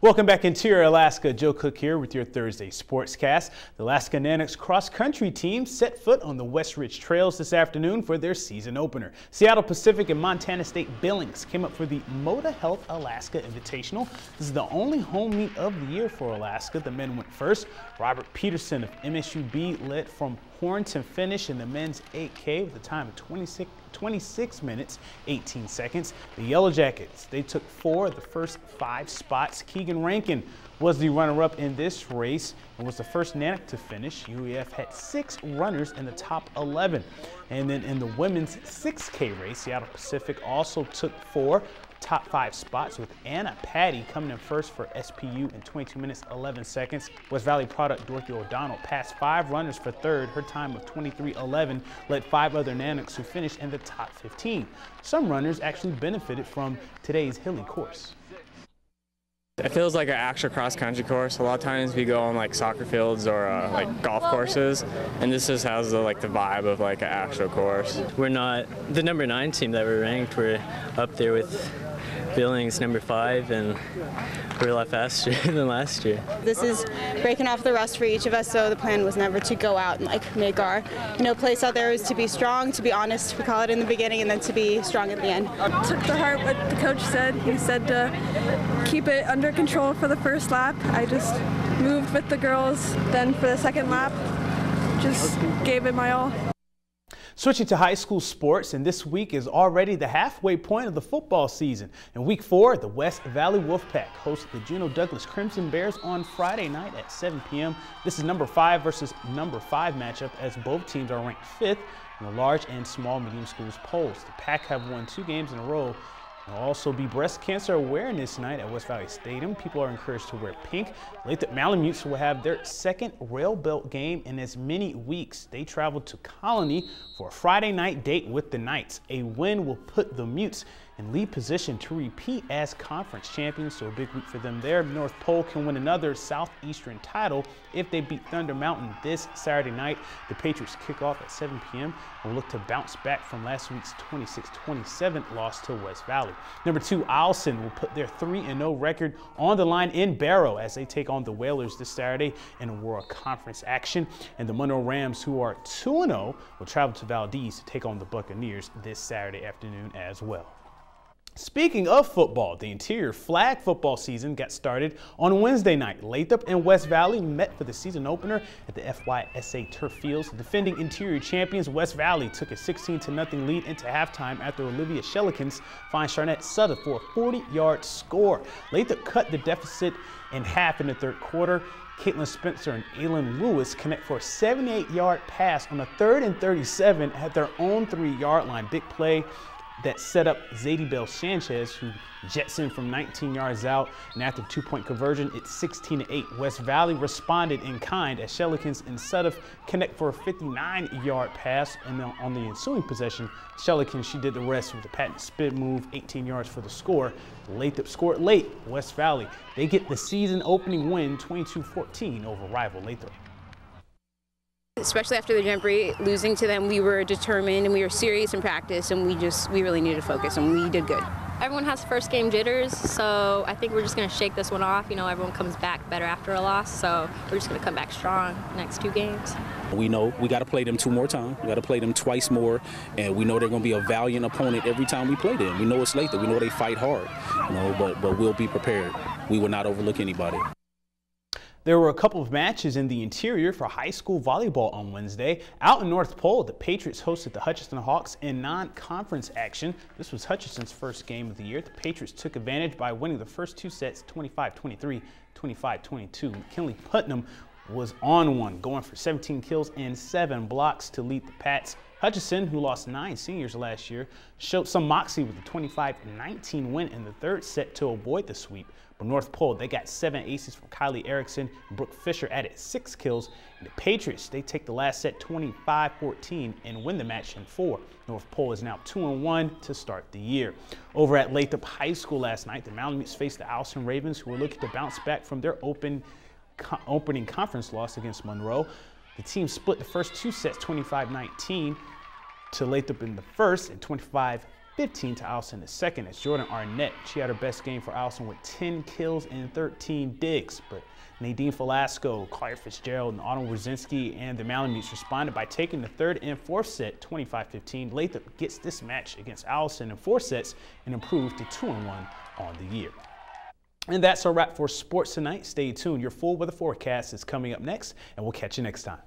Welcome back Interior Alaska. Joe Cook here with your Thursday Sportscast. The Alaska Nanics cross-country team set foot on the West Ridge Trails this afternoon for their season opener. Seattle Pacific and Montana State Billings came up for the Moda Health Alaska Invitational. This is the only home meet of the year for Alaska. The men went first. Robert Peterson of MSUB led from horn to finish in the men's 8K with a time of 26 minutes, 18 seconds. The Yellow Jackets, they took 4 of the first 5 spots. Keegan Rankin was the runner-up in this race and was the first Nanic to finish. UEF had 6 runners in the top 11. And then in the women's 6K race, Seattle Pacific also took 4 top 5 spots, with Anna Patty coming in first for SPU in 22 minutes, 11 seconds. West Valley product Dorothy O'Donnell passed 5 runners for third. Her time of 23:11 led 5 other Nanics who finished in the top 15. Some runners actually benefited from today's hilly course. It feels like an actual cross-country course. A lot of times we go on like soccer fields or like golf courses, and this just has the vibe of like an actual course. We're not the number 9 team that we're ranked. We're up there with Billings, number 5, and we're a lot faster than last year. This is breaking off the rust for each of us, so the plan was never to go out and make our place out there. It was to be strong, to be honest, we call it in the beginning, and then to be strong at the end. I took to heart what the coach said. He said to keep it under control for the first lap. I just moved with the girls. Then for the second lap, just gave it my all. Switching to high school sports, and this week is already the halfway point of the football season. In week 4, the West Valley Wolfpack hosted the Juneau Douglas Crimson Bears on Friday night at 7 p.m. This is number 5 versus number 5 matchup, as both teams are ranked 5th in the large and small medium schools polls. The Pack have won 2 games in a row. There'll also be Breast Cancer Awareness Night at West Valley Stadium. People are encouraged to wear pink. Lathrop Malamutes will have their second Rail Belt game in as many weeks. They travel to Colony for a Friday night date with the Knights. A win will put the Mutes in lead position to repeat as conference champions, so a big week for them there. North Pole can win another Southeastern title if they beat Thunder Mountain this Saturday night. The Patriots kick off at 7 p.m. and look to bounce back from last week's 26-27 loss to West Valley. Number 2, Eielson will put their 3-0 record on the line in Barrow as they take on the Whalers this Saturday in a World Conference action. And the Monroe Rams, who are 2-0, will travel to Valdez to take on the Buccaneers this Saturday afternoon as well. Speaking of football, the Interior flag football season got started on Wednesday night. Lathrop and West Valley met for the season opener at the FYSA Turf Fields. The defending Interior champions West Valley took a 16-0 lead into halftime after Olivia Shellikins fined Charnette Sutter for a 40-yard score. Lathrop cut the deficit in half in the third quarter. Caitlin Spencer and Aylin Lewis connect for a 78-yard pass on a 3rd and 37 at their own 3-yard line. Big play that set up Zadie Bell Sanchez, who jets in from 19 yards out, and after 2-point conversion, it's 16-8. West Valley responded in kind as Shellikins and Sutter connect for a 59-yard pass, and then on the ensuing possession, Shellikins, she did the rest with a patent spin move, 18 yards for the score. Lathrop scored late. West Valley, they get the season opening win, 22-14 over rival Lathrop. Especially after the Jamboree, losing to them, we were determined and we were serious in practice, and we really needed to focus, and we did good. Everyone has first game jitters, so I think we're just going to shake this one off. Everyone comes back better after a loss, so we're just going to come back strong next 2 games. We know we got to play them 2 more times. We got to play them twice more, and we know they're going to be a valiant opponent every time we play them. We know it's Lathrop. We know they fight hard, but we'll be prepared. We will not overlook anybody. There were a couple of matches in the Interior for high school volleyball on Wednesday. Out in North Pole, the Patriots hosted the Hutchinson Hawks in non-conference action. This was Hutchinson's first game of the year. The Patriots took advantage by winning the first 2 sets, 25-23, 25-22. McKinley Putnam was on one, going for 17 kills and 7 blocks to lead the Pats. Hutchinson, who lost 9 seniors last year, showed some moxie with a 25-19 win in the 3rd set to avoid the sweep. But North Pole, they got 7 aces from Kylie Erickson. Brooke Fisher added 6 kills. And the Patriots, they take the last set 25-14 and win the match in 4. North Pole is now 2-1 to start the year. Over at Lathrop High School last night, the Malamutes faced the Eielson Ravens, who were looking to bounce back from their opening conference loss against Monroe. The team split the first 2 sets 25-19 to Lathrop in the first and 25 15 to Allison is second. It's Jordan Arnett. She had her best game for Allison with 10 kills and 13 digs. But Nadine Velasco, Claire Fitzgerald, and Autumn Wrzezinski and the Malamutes responded by taking the third and fourth set 25-15. Latham gets this match against Allison in 4 sets and improved to 2-1 on the year. And that's a wrap for sports tonight. Stay tuned. Your full weather forecast is coming up next, and we'll catch you next time.